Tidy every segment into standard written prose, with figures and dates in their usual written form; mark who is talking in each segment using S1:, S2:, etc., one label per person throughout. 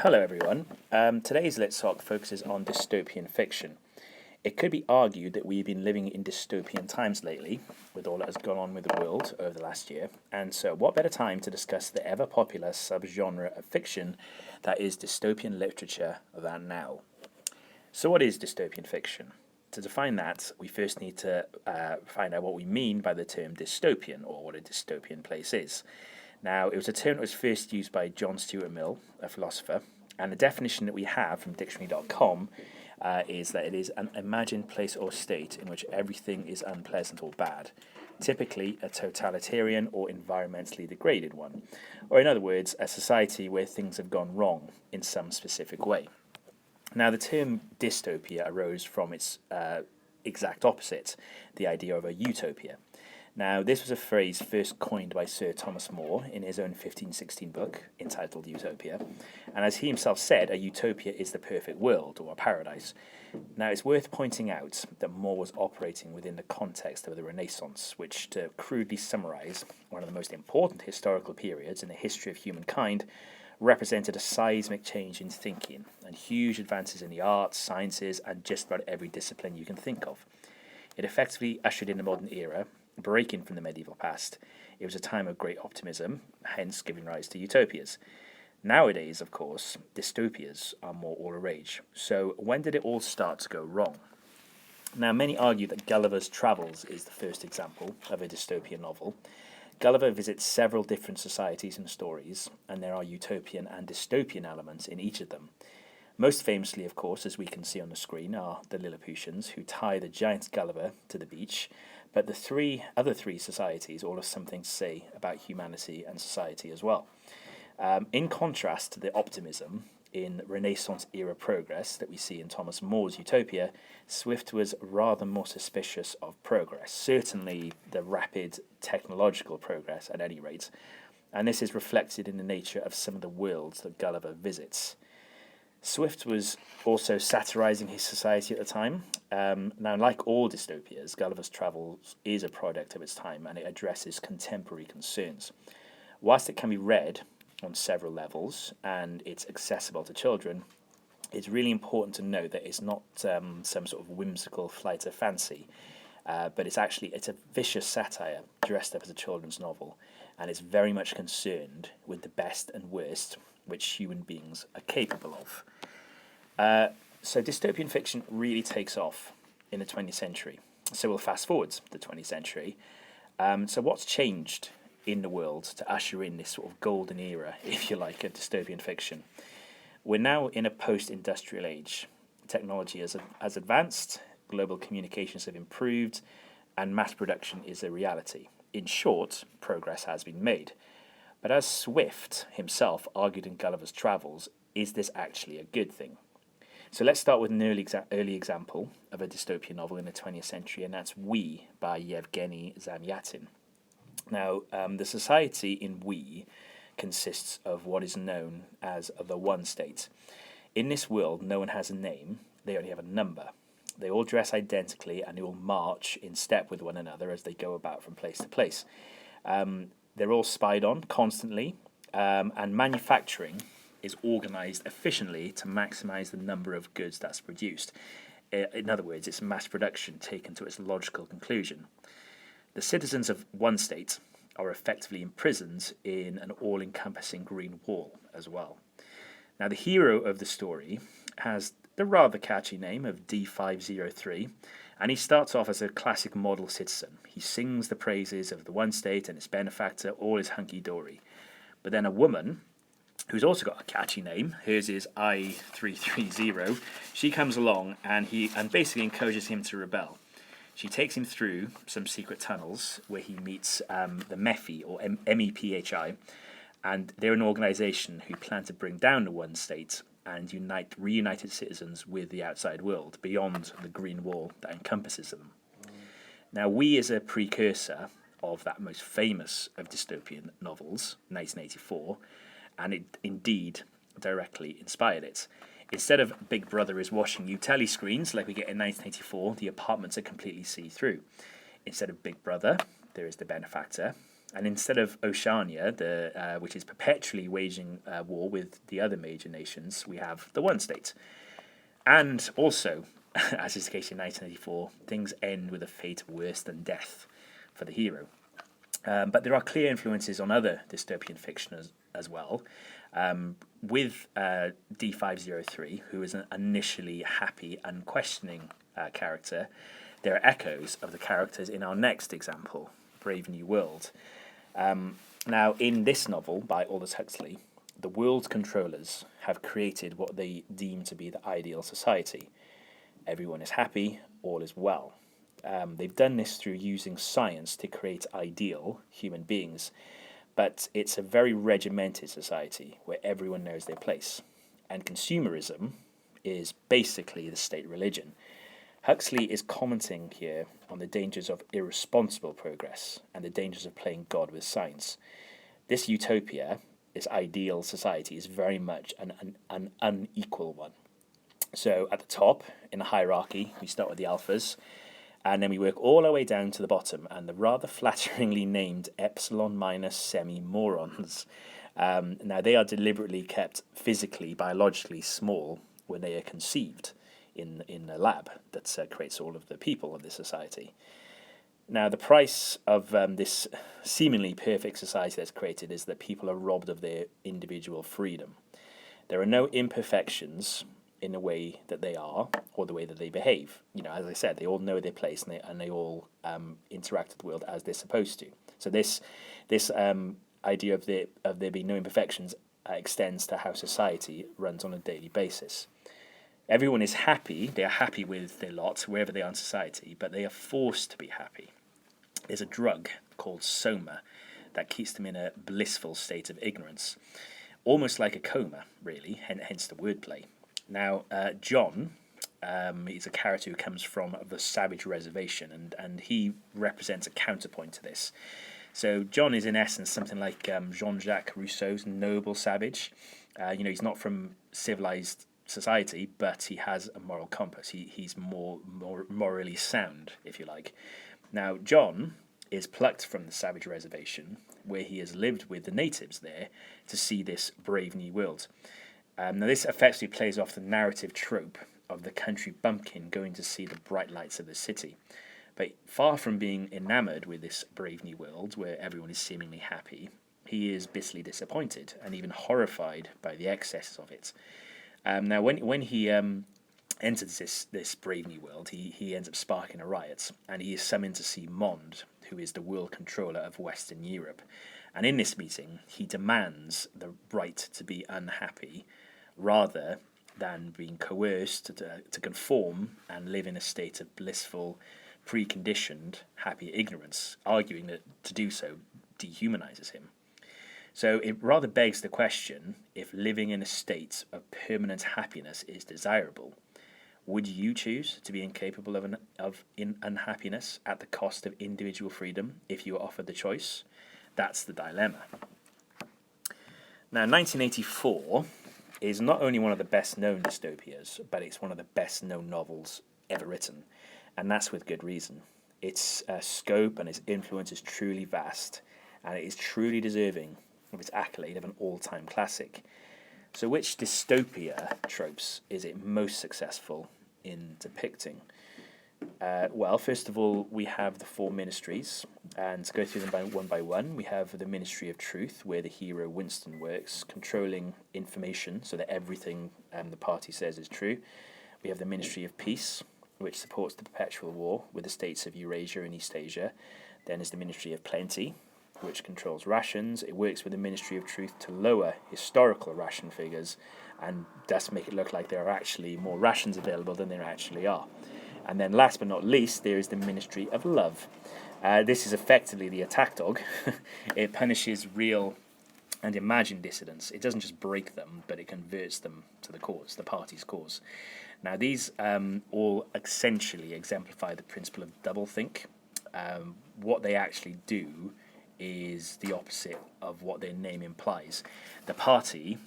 S1: Hello everyone. Today's Litsoc focuses on dystopian fiction. It could be argued that we've been living in dystopian times lately, with all that has gone on with the world over the last year, and so what better time to discuss the ever-popular subgenre of fiction that is dystopian literature than now. So what is dystopian fiction? To define that, we first need to find out what we mean by the term dystopian, or what a dystopian place is. Now, it was a term that was first used by John Stuart Mill, a philosopher, and the definition that we have from dictionary.com is that it is an imagined place or state in which everything is unpleasant or bad, typically a totalitarian or environmentally degraded one, or in other words, a society where things have gone wrong in some specific way. Now, the term dystopia arose from its exact opposite, the idea of a utopia. Now, this was a phrase first coined by Sir Thomas More in his own 1516 book entitled Utopia, and as he himself said, a utopia is the perfect world, or a paradise. Now, it's worth pointing out that More was operating within the context of the Renaissance, which, to crudely summarise one of the most important historical periods in the history of humankind, represented a seismic change in thinking and huge advances in the arts, sciences, and just about every discipline you can think of. It effectively ushered in the modern era, breaking from the medieval past. It was a time of great optimism, hence giving rise to utopias. Nowadays, of course, dystopias are more all the rage. So when did it all start to go wrong? Now, many argue that Gullivers Travels is the first example of a dystopian novel. Gulliver visits several different societies and stories, and there are utopian and dystopian elements in each of them. Most famously, of course, as we can see on the screen, are the Lilliputians, who tie the giant Gulliver to the beach, but the other three societies all have something to say about humanity and society as well. In contrast to the optimism in Renaissance-era progress that we see in Thomas More's Utopia, Swift was rather more suspicious of progress, certainly the rapid technological progress at any rate, and this is reflected in the nature of some of the worlds that Gulliver visits. Swift was also satirising his society at the time. Now, like all dystopias, Gulliver's Travels is a product of its time and it addresses contemporary concerns. Whilst it can be read on several levels and it's accessible to children, it's really important to note that it's not some sort of whimsical flight of fancy, but it's a vicious satire dressed up as a children's novel, and it's very much concerned with the best and worst which human beings are capable of. So dystopian fiction really takes off in the 20th century. So we'll fast forward to the 20th century. So what's changed in the world to usher in this sort of golden era, if you like, of dystopian fiction? We're now in a post-industrial age. Technology has advanced, global communications have improved, and mass production is a reality. In short, progress has been made. But as Swift himself argued in Gulliver's Travels, is this actually a good thing? So let's start with an early example of a dystopian novel in the 20th century, and that's We by Yevgeny Zamyatin. Now, the society in We consists of what is known as the One State. In this world, no one has a name, they only have a number. They all dress identically and they all march in step with one another as they go about from place to place. They're all spied on constantly, and manufacturing is organised efficiently to maximise the number of goods that's produced. In other words, it's mass production taken to its logical conclusion. The citizens of one state are effectively imprisoned in an all-encompassing green wall as well. Now, the hero of the story has the rather catchy name of D503, and he starts off as a classic model citizen. He sings the praises of the one state and its benefactor, all is hunky-dory. But then a woman, who's also got a catchy name, hers is I330, she comes along and basically encourages him to rebel. She takes him through some secret tunnels where he meets the MEPHI, or MEPHI, and they're an organisation who plan to bring down the one state and reunited citizens with the outside world beyond the green wall that encompasses them. Now, We is a precursor of that most famous of dystopian novels, 1984, and it indeed directly inspired it. Instead of Big Brother is watching you telescreens like we get in 1984, the apartments are completely see-through. Instead of Big Brother, there is the benefactor, And instead of Oceania, which is perpetually waging war with the other major nations, we have the one state. And also, as is the case in 1984, things end with a fate worse than death for the hero. But there are clear influences on other dystopian fiction as well. With D503, who is an initially happy, unquestioning character, there are echoes of the characters in our next example, Brave New World. Now, in this novel by Aldous Huxley, the world's controllers have created what they deem to be the ideal society. Everyone is happy, all is well. They've done this through using science to create ideal human beings, but it's a very regimented society where everyone knows their place. And consumerism is basically the state religion. Huxley is commenting here on the dangers of irresponsible progress and the dangers of playing God with science. This utopia, this ideal society, is very much an unequal one. So at the top, in the hierarchy, we start with the alphas, and then we work all our way down to the bottom, and the rather flatteringly named epsilon minus semi-morons. Now, they are deliberately kept physically, biologically small when they are conceived in a lab that creates all of the people of this society. Now, the price of this seemingly perfect society that's created is that people are robbed of their individual freedom. There are no imperfections in the way that they are or the way that they behave. You know, as I said, they all know their place and they all interact with the world as they're supposed to. So this idea of there being no imperfections extends to how society runs on a daily basis. Everyone is happy. They are happy with their lot wherever they are in society, but they are forced to be happy. There's a drug called soma that keeps them in a blissful state of ignorance, almost like a coma, really, hence the wordplay. Now, John is a character who comes from the savage reservation, and he represents a counterpoint to this. So John is in essence something like Jean-Jacques Rousseau's noble savage. He's not from civilized society, but he has a moral compass. He's more morally sound, if you like. Now, John is plucked from the savage reservation, where he has lived with the natives there, to see this brave new world. Now, this effectively plays off the narrative trope of the country bumpkin going to see the bright lights of the city. But far from being enamoured with this brave new world, where everyone is seemingly happy, he is bitterly disappointed and even horrified by the excesses of it. Now, when he enters this brave new world, he ends up sparking a riot, and he is summoned to see Mond, who is the world controller of Western Europe. And in this meeting, he demands the right to be unhappy, rather than being coerced to conform and live in a state of blissful, preconditioned, happy ignorance, arguing that to do so dehumanizes him. So it rather begs the question, if living in a state of permanent happiness is desirable, would you choose to be incapable of unhappiness at the cost of individual freedom if you were offered the choice? That's the dilemma. Now, 1984 is not only one of the best-known dystopias, but it's one of the best-known novels ever written, and that's with good reason. Its scope and its influence is truly vast, and it is truly deserving of its accolade of an all-time classic. So which dystopia tropes is it most successful in depicting? Well, first of all, we have the four ministries, and to go through them by one, we have the Ministry of Truth, where the hero Winston works, controlling information so that everything the party says is true. We have the Ministry of Peace, which supports the perpetual war with the states of Eurasia and East Asia. Then there's the Ministry of Plenty, which controls rations. It works with the Ministry of Truth to lower historical ration figures and thus make it look like there are actually more rations available than there actually are. And then last but not least, there is the Ministry of Love. This is effectively the attack dog. It punishes real and imagined dissidents. It doesn't just break them, but it converts them to the cause, the party's cause. Now, these all essentially exemplify the principle of doublethink. What they actually do is the opposite of what their name implies. The party,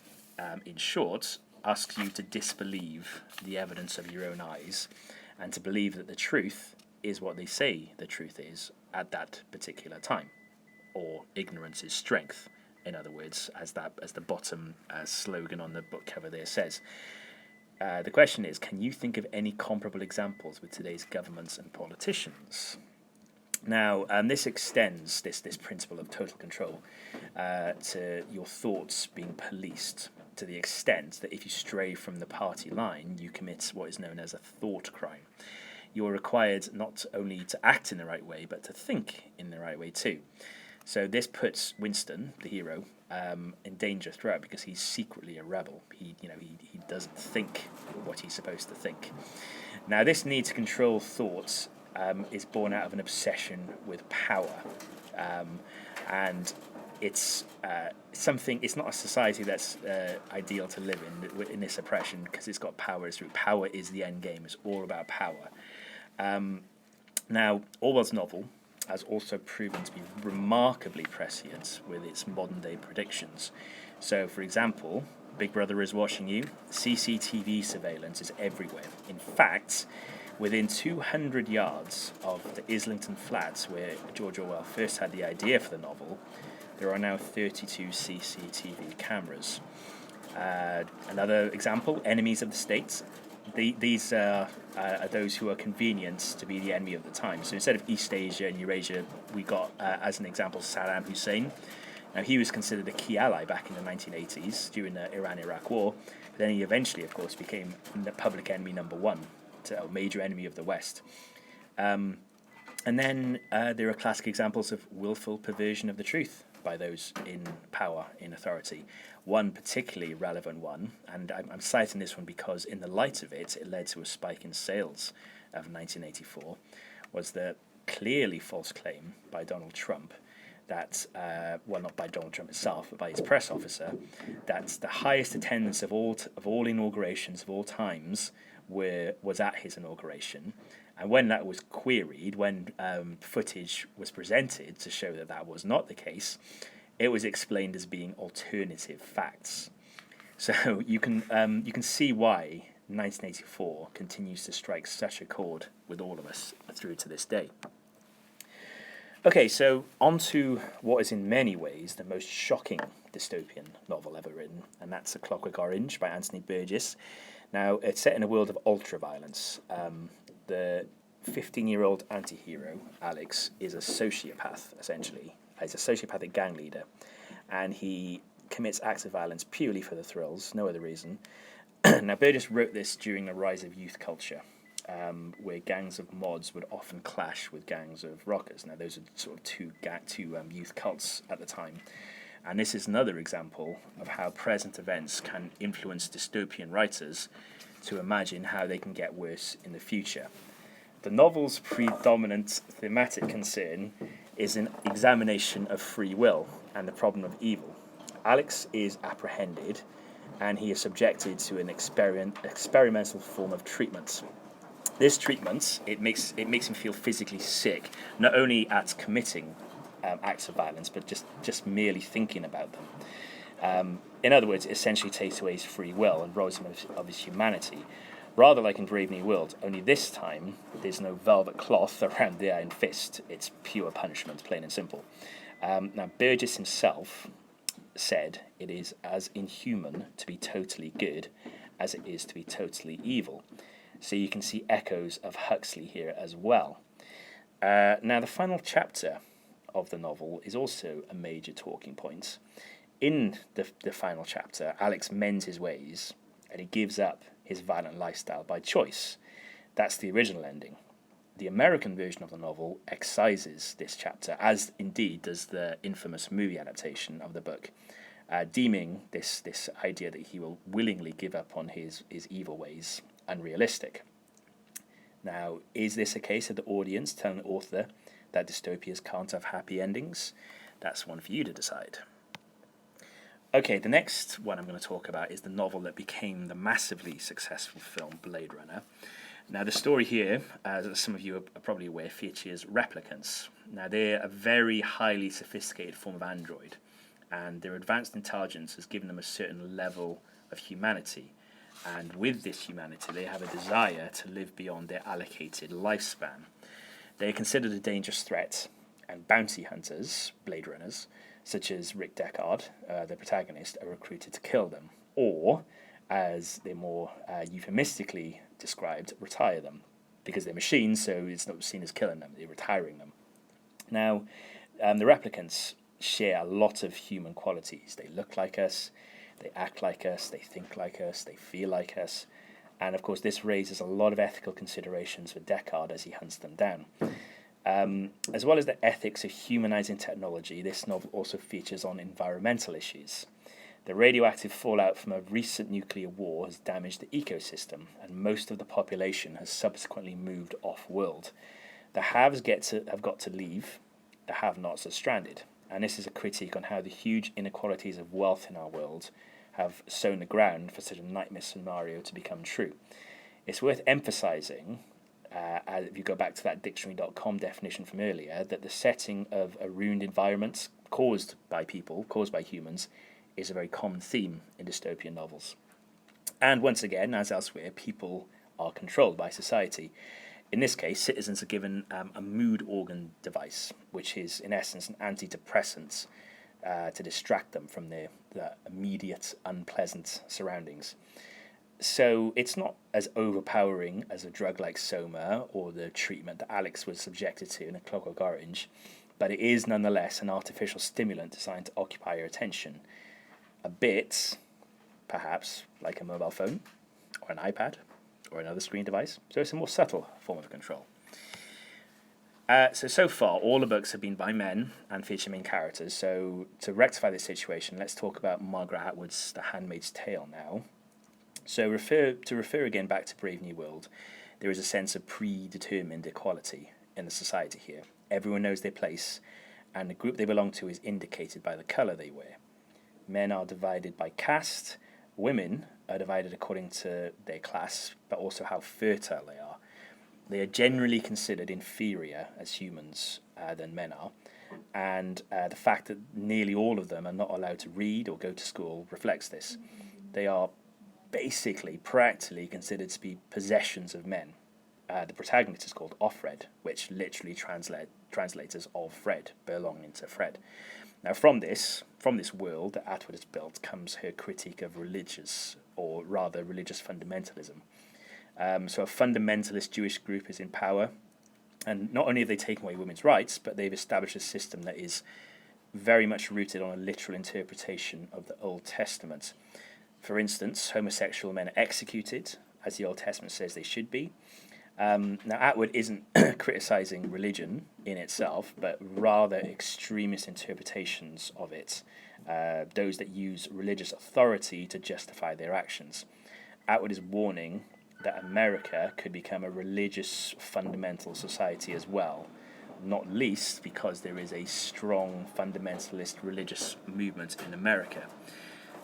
S1: in short, asks you to disbelieve the evidence of your own eyes and to believe that the truth is what they say the truth is at that particular time. or ignorance is strength. In other words, as the bottom slogan on the book cover there says. The question is, can you think of any comparable examples with today's governments and politicians? Now, this extends this principle of total control to your thoughts being policed, to the extent that if you stray from the party line, you commit what is known as a thought crime. You're required not only to act in the right way, but to think in the right way too. So this puts Winston, the hero, in danger throughout because he's secretly a rebel. He doesn't think what he's supposed to think. Now, this need to control thoughts is born out of an obsession with power, and it's something. It's not a society that's ideal to live in this oppression, because it's got power. Power is the end game. It's all about power. Now, Orwell's novel has also proven to be remarkably prescient with its modern-day predictions. So, for example, Big Brother is watching you. CCTV surveillance is everywhere. In fact, within 200 yards of the Islington flats where George Orwell first had the idea for the novel, there are now 32 CCTV cameras. Another example, enemies of the state. These are those who are convenient to be the enemy of the time. So instead of East Asia and Eurasia, we got, as an example, Saddam Hussein. Now, he was considered a key ally back in the 1980s during the Iran-Iraq war. But then he eventually, of course, became the public enemy number one, a major enemy of the West. And then there are classic examples of willful perversion of the truth by those in power, in authority. One particularly relevant one, and I'm citing this one because in the light of it led to a spike in sales of 1984, was the clearly false claim by Donald Trump that, well, not by Donald Trump himself, but by his press officer, that the highest attendance of all inaugurations of all times was at his inauguration. And when that was queried, when footage was presented to show that that was not the case, it was explained as being alternative facts. So you can see why 1984 continues to strike such a chord with all of us through to this day. Okay, so on to what is in many ways the most shocking dystopian novel ever written, and that's A Clockwork Orange by Anthony Burgess. Now, it's set in a world of ultra-violence. The 15-year-old anti-hero, Alex, is a sociopath, essentially. He's a sociopathic gang leader, and he commits acts of violence purely for the thrills, no other reason. Now, Burgess wrote this during the rise of youth culture, where gangs of mods would often clash with gangs of rockers. Now, those are sort of two youth cults at the time. And this is another example of how present events can influence dystopian writers to imagine how they can get worse in the future. The novel's predominant thematic concern is an examination of free will and the problem of evil. Alex is apprehended, and he is subjected to an experimental form of treatment. This treatment, it makes him feel physically sick, not only at committing acts of violence, but just merely thinking about them. In other words, it essentially takes away his free will and robs him of his humanity. Rather like in Brave New World, only this time there's no velvet cloth around the iron fist. It's pure punishment, plain and simple. Now, Burgess himself said it is as inhuman to be totally good as it is to be totally evil. So you can see echoes of Huxley here as well. Now, the final chapter of the novel is also a major talking point. In the final chapter, Alex mends his ways and he gives up his violent lifestyle by choice. That's the original ending. The American version of the novel excises this chapter, as indeed does the infamous movie adaptation of the book, deeming this idea that he will willingly give up on his evil ways unrealistic. Now, is this a case of the audience telling the author that dystopias can't have happy endings? That's one for you to decide. Okay, the next one I'm going to talk about is the novel that became the massively successful film Blade Runner. Now, the story here, as some of you are probably aware, features replicants. Now, they're a very highly sophisticated form of android, and their advanced intelligence has given them a certain level of humanity. And with this humanity, they have a desire to live beyond their allocated lifespan. They are considered a dangerous threat, and bounty hunters, Blade Runners, such as Rick Deckard, the protagonist, are recruited to kill them, or, as they're more euphemistically described, retire them, because they're machines, so it's not seen as killing them, they're retiring them. Now, the replicants share a lot of human qualities. They look like us, they act like us, they think like us, they feel like us, and of course this raises a lot of ethical considerations for Deckard as he hunts them down. As well as the ethics of humanizing technology, this novel also features on environmental issues. The radioactive fallout from a recent nuclear war has damaged the ecosystem, and most of the population has subsequently moved off-world. The haves have got to leave, the have-nots are stranded, and this is a critique on how the huge inequalities of wealth in our world have sown the ground for such a nightmare scenario to become true. It's worth emphasising, if you go back to that dictionary.com definition from earlier, that the setting of a ruined environment caused by humans, is a very common theme in dystopian novels. And once again, as elsewhere, people are controlled by society. In this case, citizens are given a mood organ device, which is in essence an antidepressant to distract them from the immediate unpleasant surroundings. So it's not as overpowering as a drug like Soma or the treatment that Alex was subjected to in A Clockwork Orange, but it is nonetheless an artificial stimulant designed to occupy your attention. A bit, perhaps, like a mobile phone, or an iPad, or another screen device. So it's a more subtle form of control. So far, all the books have been by men and feature main characters. So to rectify this situation, let's talk about Margaret Atwood's The Handmaid's Tale now. So to refer again back to Brave New World, there is a sense of predetermined equality in the society here. Everyone knows their place, and the group they belong to is indicated by the colour they wear. Men are divided by caste, women are divided according to their class, but also how fertile they are. They are generally considered inferior as humans than men are, and the fact that nearly all of them are not allowed to read or go to school reflects this. They are basically, practically considered to be possessions of men. The protagonist is called Offred, which literally translates as of Fred, belonging to Fred. Now from this world that Atwood has built comes her critique of religious fundamentalism. So a fundamentalist Jewish group is in power, and not only have they taken away women's rights, but they've established a system that is very much rooted on a literal interpretation of the Old Testament. For instance, homosexual men are executed, as the Old Testament says they should be. Now, Atwood isn't criticising religion in itself, but rather extremist interpretations of it, those that use religious authority to justify their actions. Atwood is warning that America could become a religious fundamental society as well, not least because there is a strong fundamentalist religious movement in America.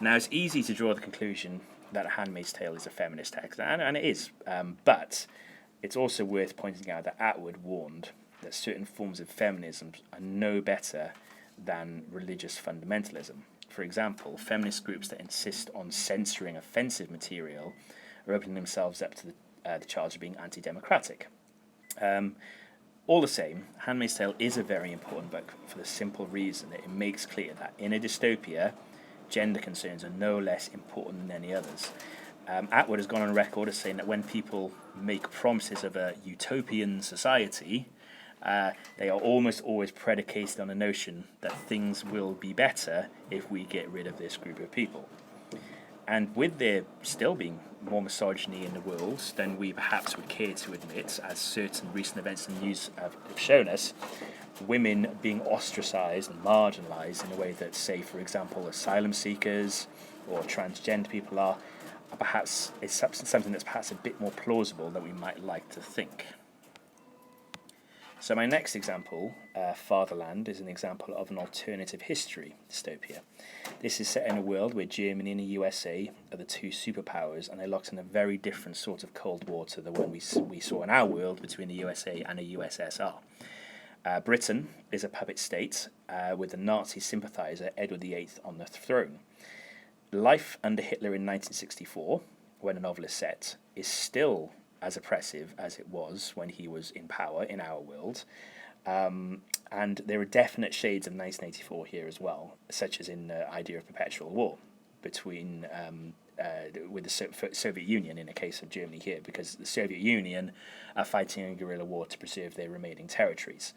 S1: Now, it's easy to draw the conclusion that A Handmaid's Tale is a feminist text, and it is, but it's also worth pointing out that Atwood warned that certain forms of feminism are no better than religious fundamentalism. For example, feminist groups that insist on censoring offensive material are opening themselves up to the charge of being anti-democratic. All the same, Handmaid's Tale is a very important book for the simple reason that it makes clear that in a dystopia, gender concerns are no less important than any others. Atwood has gone on record as saying that when people make promises of a utopian society, they are almost always predicated on the notion that things will be better if we get rid of this group of people. And with there still being more misogyny in the world than we perhaps would care to admit, as certain recent events in the news have shown us, women being ostracised and marginalised in a way that, say, for example, asylum seekers or transgender people are, perhaps is something that's perhaps a bit more plausible than we might like to think. So my next example, Fatherland, is an example of an alternative history dystopia. This is set in a world where Germany and the USA are the two superpowers, and they're locked in a very different sort of Cold War to the one we saw in our world between the USA and the USSR. Britain is a puppet state with the Nazi sympathiser Edward VIII on the throne. Life under Hitler in 1964, when the novel is set, is still as oppressive as it was when he was in power in our world. And there are definite shades of 1984 here as well, such as in the idea of perpetual war between with the Soviet Union in the case of Germany here, because the Soviet Union are fighting a guerrilla war to preserve their remaining territories.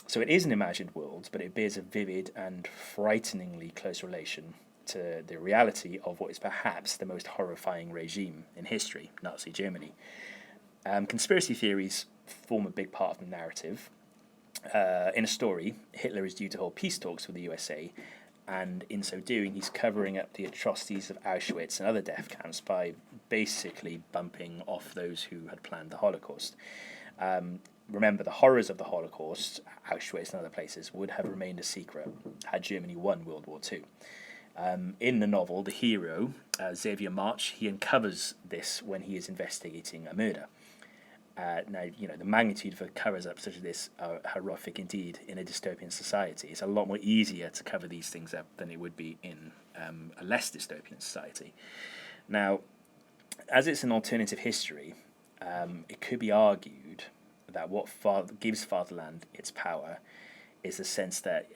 S1: So it is an imagined world, but it bears a vivid and frighteningly close relation to the reality of what is perhaps the most horrifying regime in history, Nazi Germany. Conspiracy theories form a big part of the narrative. In a story, Hitler is due to hold peace talks with the USA, and in so doing, he's covering up the atrocities of Auschwitz and other death camps by basically bumping off those who had planned the Holocaust. Remember, the horrors of the Holocaust, Auschwitz and other places, would have remained a secret had Germany won World War II. In the novel, the hero, Xavier March, he uncovers this when he is investigating a murder. Now, the magnitude of covers-up such as this are horrific indeed in a dystopian society. It's a lot more easier to cover these things up than it would be in a less dystopian society. Now, as it's an alternative history, it could be argued that what gives Fatherland its power is the sense that,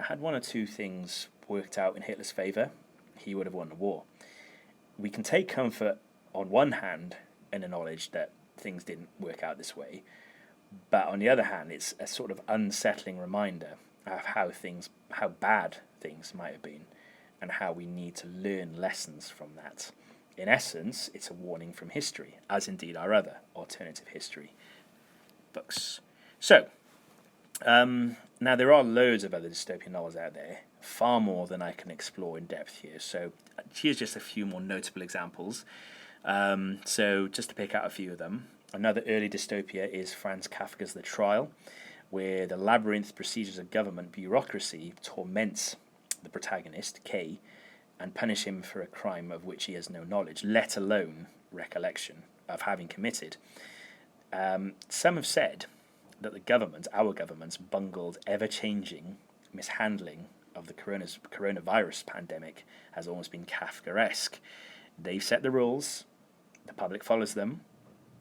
S1: had one or two things worked out in Hitler's favour, he would have won the war. We can take comfort, on one hand, in the knowledge that things didn't work out this way, but on the other hand, it's a sort of unsettling reminder of how bad things might have been, and how we need to learn lessons from that. In essence, it's a warning from history, as indeed are other alternative history books. So, now there are loads of other dystopian novels out there, far more than I can explore in depth here. So here's just a few more notable examples. So just to pick out a few of them, another early dystopia is Franz Kafka's The Trial, where the labyrinth procedures of government bureaucracy torments the protagonist, K, and punish him for a crime of which he has no knowledge, let alone recollection of having committed. Some have said that our government's bungled, ever-changing mishandling of the coronavirus pandemic has almost been Kafkaesque. They've set the rules, the public follows them,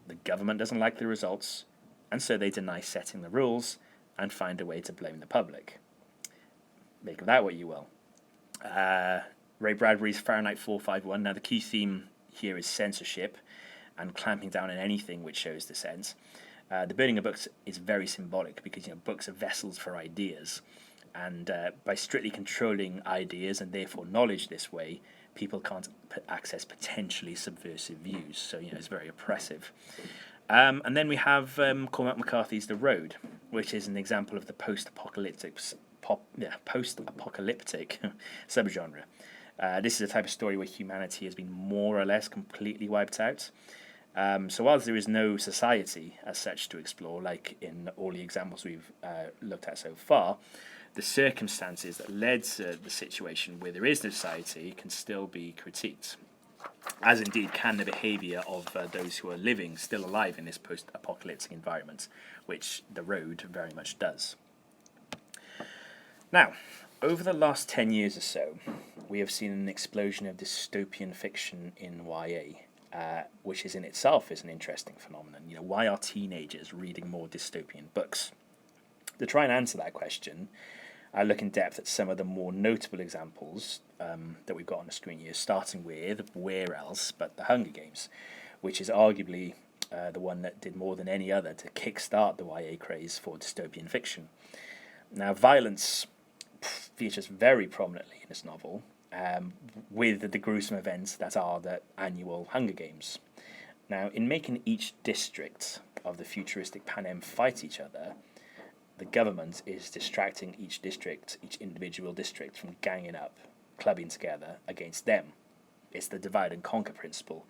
S1: the government doesn't like the results, and so they deny setting the rules and find a way to blame the public. Make of that what you will. Ray Bradbury's Fahrenheit 451. Now, the key theme here is censorship and clamping down on anything which shows dissent. The burning of books is very symbolic because books are vessels for ideas, and by strictly controlling ideas and therefore knowledge this way, people can't access potentially subversive views. So it's very oppressive. And then we have Cormac McCarthy's The Road, which is an example of the post-apocalyptic subgenre. This is a type of story where humanity has been more or less completely wiped out. So whilst there is no society as such to explore, like in all the examples we've looked at so far, the circumstances that led to the situation where there is no society can still be critiqued, as indeed can the behaviour of those who are living, still alive in this post-apocalyptic environment, which The Road very much does. Now, over the last 10 years or so, we have seen an explosion of dystopian fiction in YA. Which is in itself is an interesting phenomenon. Why are teenagers reading more dystopian books? To try and answer that question, I look in depth at some of the more notable examples that we've got on the screen here, starting with Where Else But the Hunger Games, which is arguably the one that did more than any other to kickstart the YA craze for dystopian fiction. Now, violence features very prominently in this novel, with the gruesome events that are the annual Hunger Games. Now, in making each district of the futuristic Panem fight each other, the government is distracting each individual district from ganging up, clubbing together against them. It's the divide and conquer principle.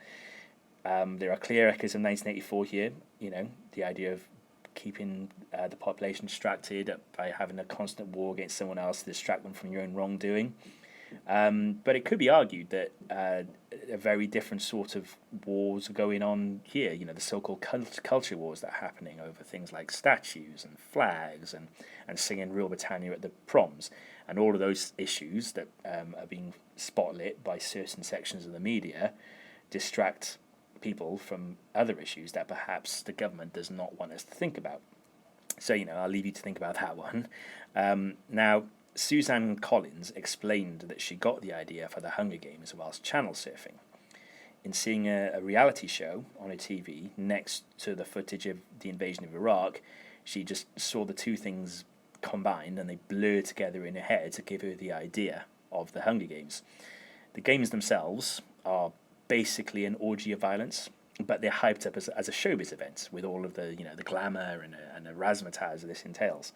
S1: There are clear echoes of 1984 here, the idea of keeping the population distracted by having a constant war against someone else to distract them from your own wrongdoing. But it could be argued that a very different sort of wars are going on here. The so-called culture wars that are happening over things like statues and flags and singing Rule Britannia at the proms. And all of those issues that are being spotlit by certain sections of the media distract people from other issues that perhaps the government does not want us to think about. So, I'll leave you to think about that one. Now, Suzanne Collins explained that she got the idea for the Hunger Games whilst channel surfing. In seeing a reality show on her TV next to the footage of the invasion of Iraq, she just saw the two things combined and they blurred together in her head to give her the idea of the Hunger Games. The games themselves are basically an orgy of violence, but they're hyped up as a showbiz event with all of the the glamour and the razzmatazz this entails.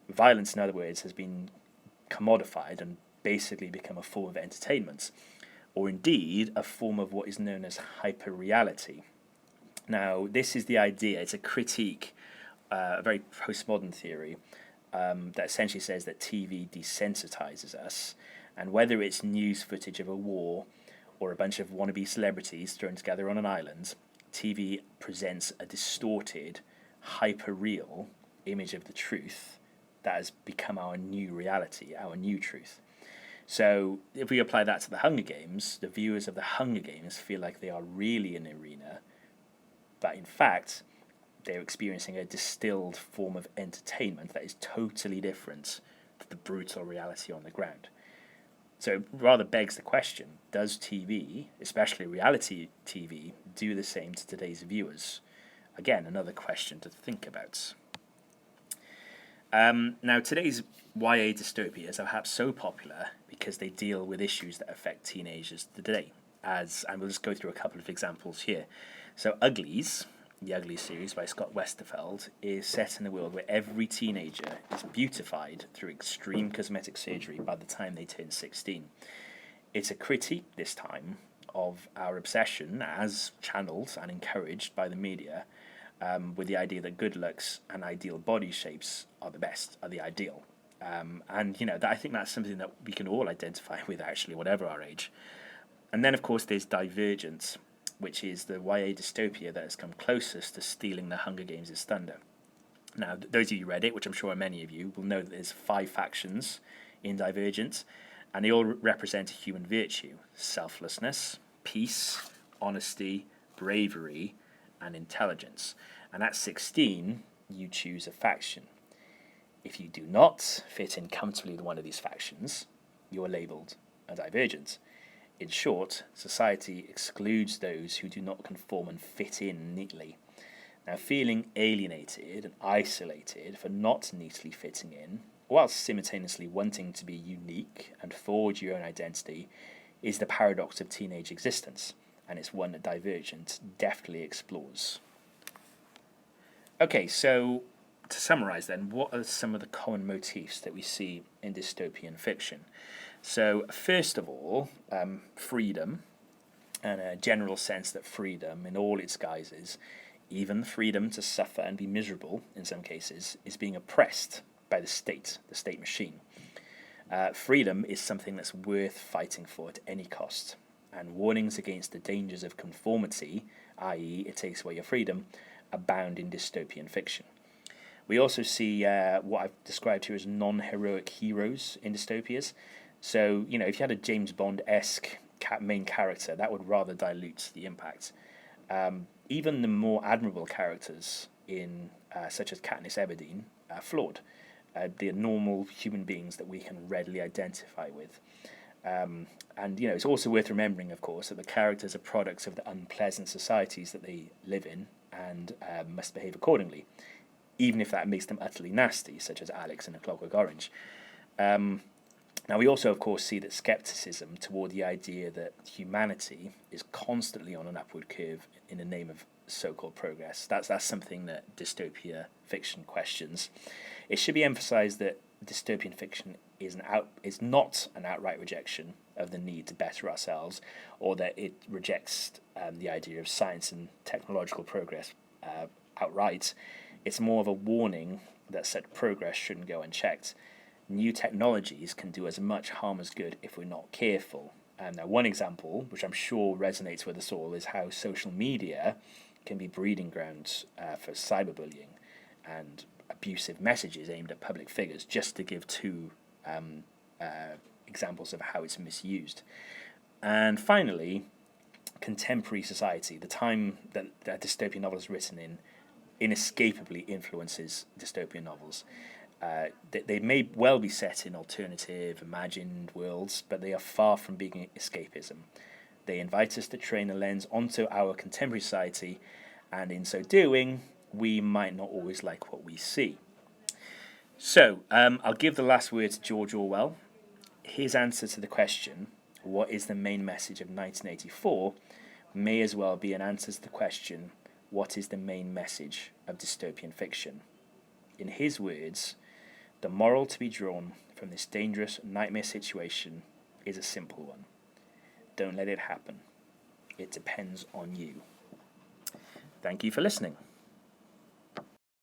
S1: Violence, in other words, has been commodified and basically become a form of entertainment, or indeed a form of what is known as hyperreality. Now, this is the idea. It's a critique, a very postmodern theory that essentially says that TV desensitizes us, and whether it's news footage of a war or a bunch of wannabe celebrities thrown together on an island, TV presents a distorted, hyper-real image of the truth that has become our new reality, our new truth. So if we apply that to the Hunger Games, the viewers of the Hunger Games feel like they are really in the arena, but in fact, they're experiencing a distilled form of entertainment that is totally different to the brutal reality on the ground. So it rather begs the question, does TV, especially reality TV, do the same to today's viewers? Again, another question to think about. Now, today's YA dystopias are perhaps so popular because they deal with issues that affect teenagers today. And we'll just go through a couple of examples here. So Uglies, the Uglies series by Scott Westerfeld, is set in a world where every teenager is beautified through extreme cosmetic surgery by the time they turn 16. It's a critique, this time, of our obsession, as channeled and encouraged by the media, with the idea that good looks and ideal body shapes are the best, are the ideal. I think that's something that we can all identify with, actually, whatever our age. And then, of course, there's Divergent, which is the YA dystopia that has come closest to stealing the Hunger Games' thunder. Now, those of you who read it, which I'm sure many of you, will know that there's 5 factions in Divergent, and they all represent human virtue: selflessness, peace, honesty, bravery, and intelligence. And at 16, you choose a faction. If you do not fit in comfortably with one of these factions, you are labelled a divergent. In short, society excludes those who do not conform and fit in neatly. Now, feeling alienated and isolated for not neatly fitting in, whilst simultaneously wanting to be unique and forge your own identity, is the paradox of teenage existence, and it's one that Divergent deftly explores. Okay, so to summarise then, what are some of the common motifs that we see in dystopian fiction? So, first of all, freedom, and a general sense that freedom, in all its guises, even freedom to suffer and be miserable, in some cases, is being oppressed by the state machine. Freedom is something that's worth fighting for at any cost, and warnings against the dangers of conformity, i.e. it takes away your freedom, abound in dystopian fiction. We also see what I've described here as non-heroic heroes in dystopias. So, if you had a James Bond-esque main character, that would rather dilute the impact. Even the more admirable characters in, such as Katniss Everdeen, are flawed. They're normal human beings that we can readily identify with. It's also worth remembering, of course, that the characters are products of the unpleasant societies that they live in and must behave accordingly, even if that makes them utterly nasty, such as Alex in A Clockwork Orange. Now, we also, of course, see that skepticism toward the idea that humanity is constantly on an upward curve in the name of so-called progress. That's something that dystopia fiction questions. It should be emphasized that dystopian fiction is not an outright rejection of the need to better ourselves, or that it rejects the idea of science and technological progress outright. It's more of a warning that such progress shouldn't go unchecked. New technologies can do as much harm as good if we're not careful. Now, one example, which I'm sure resonates with us all, is how social media can be breeding grounds for cyberbullying and abusive messages aimed at public figures, just to give 2 examples of how it's misused. And finally, contemporary society, the time that a dystopian novel is written in, inescapably influences dystopian novels. They may well be set in alternative, imagined worlds, but they are far from being escapism. They invite us to train a lens onto our contemporary society, and in so doing, we might not always like what we see. So, I'll give the last word to George Orwell. His answer to the question, what is the main message of 1984, may as well be an answer to the question, what is the main message of dystopian fiction? In his words, the moral to be drawn from this dangerous nightmare situation is a simple one. Don't let it happen. It depends on you. Thank you for listening.